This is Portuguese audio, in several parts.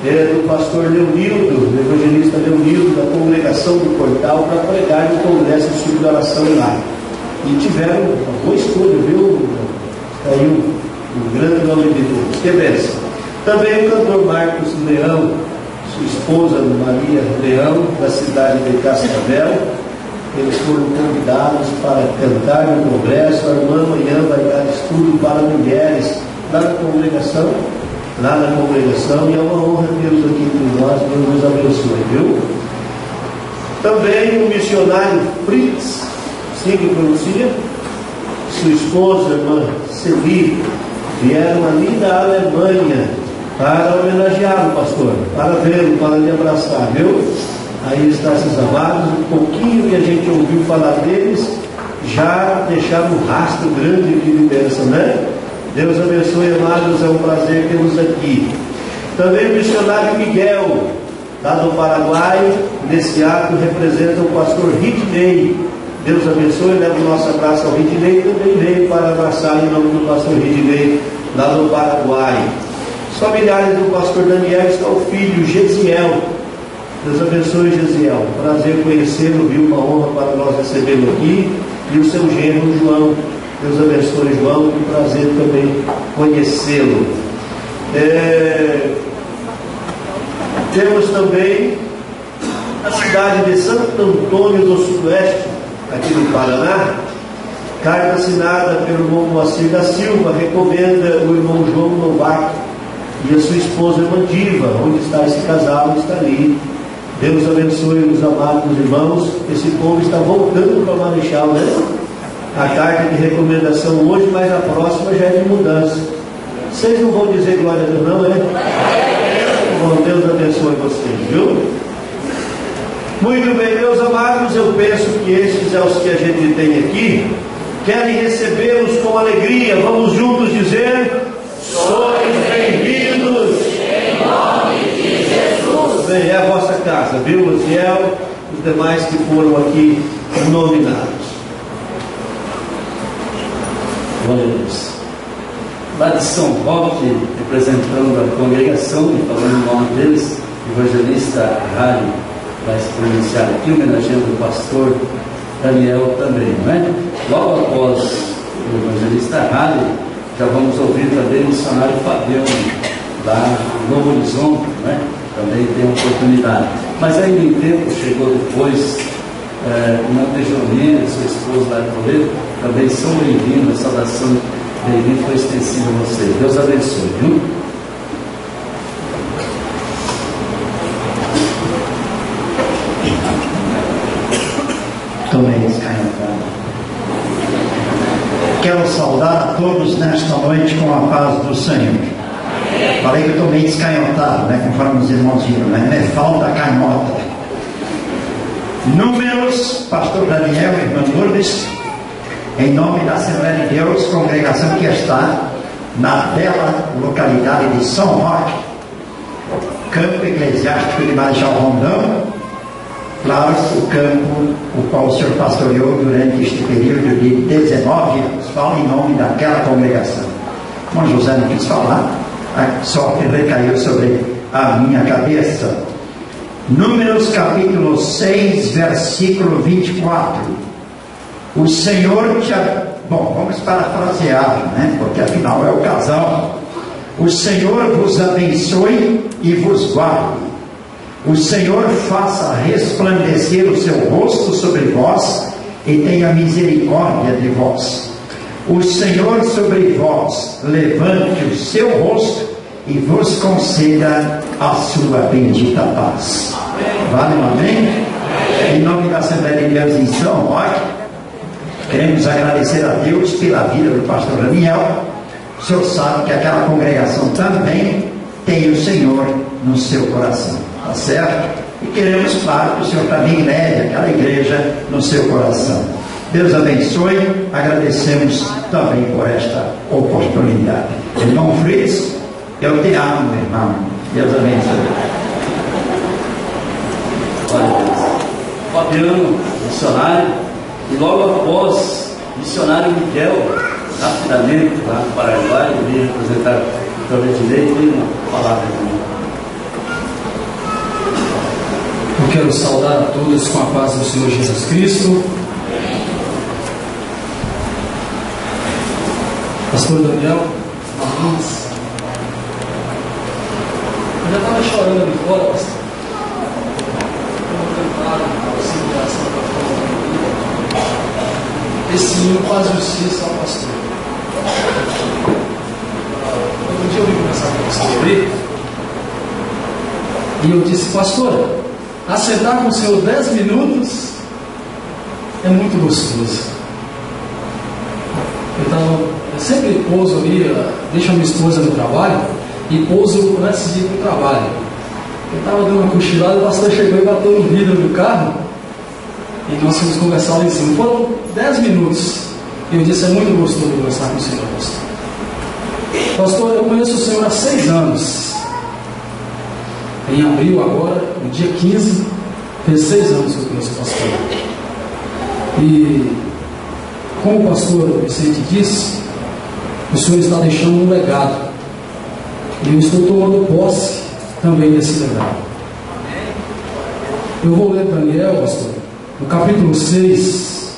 do pastor Leonildo, do evangelista Leonildo, da congregação do Portal, para pregar no congresso de oração lá. E tiveram uma boa escolha, viu? Caiu o grande nome de Deus. Que bênção. Também o cantor Marcos Leão, sua esposa Maria Leão, da cidade de Cascavel. Eles foram convidados para cantar no congresso. A irmã amanhã vai dar estudo para mulheres lá na congregação. E é uma honra tê-los aqui entre nós. Deus nos abençoe, viu? Também o missionário Fritz, sim que pronuncia, sua esposa, irmã Celi, vieram ali da Alemanha para homenageá-lo, pastor, para vê-lo, para lhe abraçar, viu? Aí está esses amados, um pouquinho que a gente ouviu falar deles, já deixaram um rastro grande de bênção, né? Deus abençoe, amados, é um prazer tê-los aqui. Também o missionário Miguel, lá do Paraguai, nesse ato representa o pastor Ridney. Deus abençoe, leva o nosso abraço ao Ridney, também veio para abraçar em nome do pastor Ridney, lá do Paraguai. Os familiares do pastor Daniel está o filho Gesiel. Deus abençoe, Gesiel. Prazer conhecê-lo, viu? Uma honra para nós recebê-lo aqui. E o seu genro João. Deus abençoe, João. Que prazer também conhecê-lo. Temos também a cidade de Santo Antônio do Sudoeste, aqui no Paraná. Carta assinada pelo irmão Moacir da Silva, recomenda o irmão João Novato e a sua esposa Mandiva. Onde está esse casal? Está ali. Deus abençoe os amados irmãos. Esse povo está voltando para Marechal, né? A carta de recomendação hoje, mas a próxima já é de mudança. Vocês não vão dizer glória a Deus, não, é? Bom, Deus abençoe vocês, viu? Muito bem, meus amados, eu penso que esses são os que a gente tem aqui. Querem recebê-los com alegria. Vamos juntos dizer: sois bem-vindos em nome de Jesus. Bem, é a vossa casa, viu, Luziel? Os demais que foram aqui nominados. Glória a Deus. Lá de São Roque, representando a congregação e falando em nome deles, o evangelista Rari vai se pronunciar aqui, homenageando o pastor Daniel também, não é? Logo após o evangelista Rari, já vamos ouvir também o missionário Fabiano, lá no Novo Horizonte, não é? Também tem oportunidade. Mas ainda em tempo, chegou depois, Montejonina, sua esposa lá de Toledo, também são bem-vindos, a saudação bem-vinda foi extensiva a vocês. Deus abençoe, viu? Tomei escanhotado. Quero saudar a todos nesta noite com a paz do Senhor. Falei que eu tomei descanhotado, né? Conforme os irmãos viram, né? Me falta a canhota. Números, pastor Daniel, irmã Lourdes, em nome da Assembleia de Deus, congregação que está na bela localidade de São Roque, campo eclesiástico de Marechal Rondão. Claro, o campo o qual o senhor pastoreou durante este período de 19 anos. Fala em nome daquela congregação. O irmão José não quis falar, só que recaiu sobre a minha cabeça. Números capítulo 6, versículo 24. O Senhor te... Bom, vamos parafrasear, né? Porque afinal é o casal. O Senhor vos abençoe e vos guarde. O Senhor faça resplandecer o seu rosto sobre vós e tenha misericórdia de vós. O Senhor sobre vós levante o seu rosto e vos conceda a sua bendita paz. Vale um amém? Em nome da Assembleia de Deus em São Roque, queremos agradecer a Deus pela vida do pastor Daniel. O senhor sabe que aquela congregação também tem o Senhor no seu coração. Tá certo? E queremos, claro, que o Senhor também leve aquela igreja no seu coração. Deus abençoe, agradecemos também por esta oportunidade. Irmão Fritz, eu te amo, irmão. Deus abençoe. Fabiano, missionário, e logo após, missionário Miguel, rapidamente, lá no Paraguai, veio representar o Dr. Direito, tem uma palavra. Quero saudar a todos com a paz do Senhor Jesus Cristo. Pastor Daniel, irmãos, eu já estava chorando ali fora, pastor. Esse hino faz justiça ao pastor. Um dia eu vim conversar com você ali, e eu disse: pastor, assentar com o senhor 10 minutos é muito gostoso. Eu sempre pouso ali, deixo a minha esposa no trabalho e pouso antes de ir para o trabalho. Eu estava dando uma cochilada, o pastor chegou e bateu no vidro do carro e nós fomos conversar lá em cima. Foram 10 minutos e eu disse: é muito gostoso conversar com o senhor, pastor. Pastor, eu conheço o senhor há 6 anos. Em abril agora, no dia 15, fez 6 anos que eu conheço o pastor. E como o pastor Vicente disse, o senhor está deixando um legado. E eu estou tomando posse também desse legado. Eu vou ler Daniel, pastor, no capítulo 6,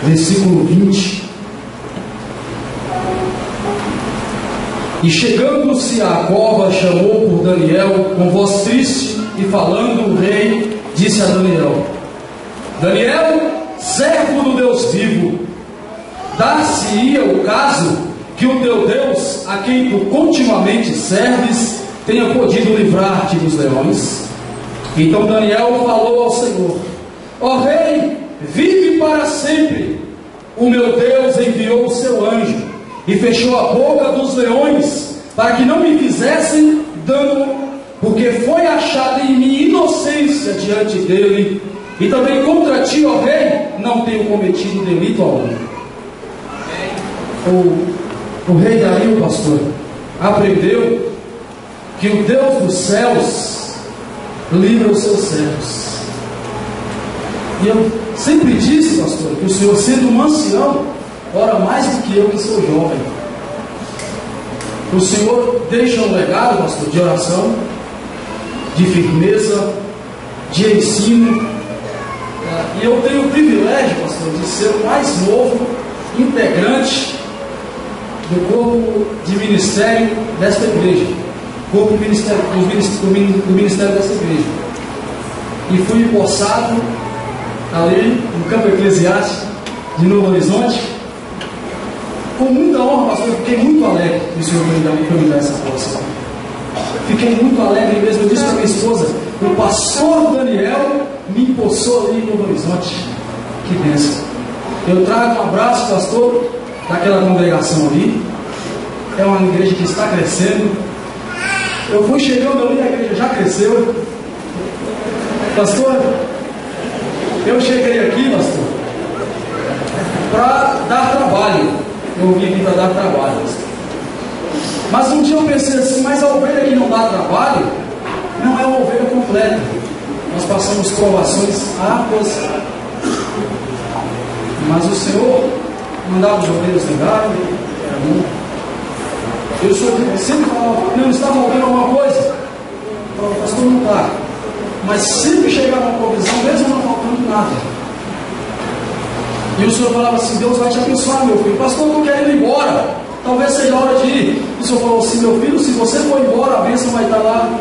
versículo 20. E chegando-se à cova, chamou por Daniel com voz triste, e falando o rei, disse a Daniel: Daniel, servo do Deus vivo, dar-se-ia o caso que o teu Deus, a quem tu continuamente serves, tenha podido livrar-te dos leões? Então Daniel falou ao Senhor: ó rei, vive para sempre. O meu Deus enviou o seu anjo e fechou a boca dos leões, para que não me fizessem dano, porque foi achada em mim inocência diante dele, e também contra ti, ó rei, não tenho cometido delito algum. O rei Dario, pastor, aprendeu que o Deus dos céus livra os seus servos. E eu sempre disse, pastor, que o senhor, sendo um ancião, ora mais do que eu, que sou jovem. O senhor deixa um legado, pastor, de oração, de firmeza, de ensino. E eu tenho o privilégio, pastor, de ser o mais novo integrante do corpo de ministério desta igreja, corpo do ministério desta igreja. E fui empossado ali no campo eclesiástico de Novo Horizonte, com muita honra, pastor. Fiquei muito alegre que o senhor me dar essa posse. Fiquei muito alegre mesmo. Eu disse para minha esposa: o pastor Daniel me empossou ali em Novo Horizonte. Que bênção. Eu trago um abraço, pastor, daquela congregação ali. É uma igreja que está crescendo. Eu fui chegando ali, a igreja já cresceu. Pastor, eu cheguei aqui, pastor, para dar trabalho. Eu vim aqui para dar trabalho, pastor. Mas um dia eu pensei assim: mas a ovelha que não dá trabalho não é uma ovelha completa. Nós passamos provações árduas, mas o Senhor mandava os ovelhas ligarem, era bom. Eu sempre falava: não, está faltando alguma coisa? Eu falava: pastor, não está. Mas sempre chegava uma provisão, mesmo não faltando nada. E o Senhor falava assim: Deus vai te abençoar, meu filho. Pastor, eu estou querendo ir embora, talvez seja a hora de ir. E o Senhor falou assim: meu filho, se você for embora, a bênção vai estar lá,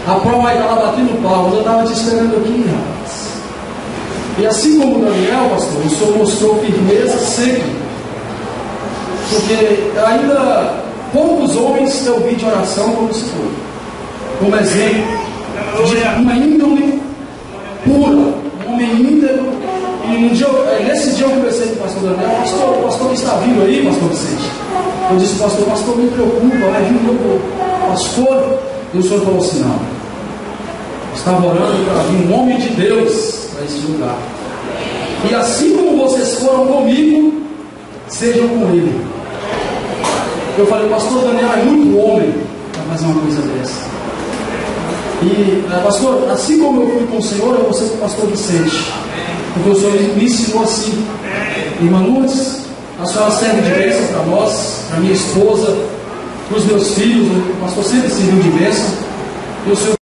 a prova vai estar lá batendo palmas. Eu estava te esperando aqui, rapaz. E assim como Daniel, pastor, o Senhor mostrou firmeza sempre, porque ainda poucos homens eu vi de oração como se for, como exemplo de uma índole pura, um homem íntegro. E nesse dia eu conversei com o pastor Daniel: o pastor está vindo aí, pastor Vicente? Eu disse: pastor, me preocupa, vai vir o pastor. E o senhor falou assim: não, eu estava orando para vir um homem de Deus para esse lugar. E assim como vocês foram comigo, sejam com ele. Eu falei: pastor Daniel é muito homem para fazer uma coisa dessa. E pastor, assim como eu fui com o senhor, eu vou ser com o pastor Vicente, porque o Senhor me ensinou assim. Irmã Lourdes, a senhora serve de bênção para nós, para minha esposa, para os meus filhos. O pastor sempre serviu de bênção. E o Senhor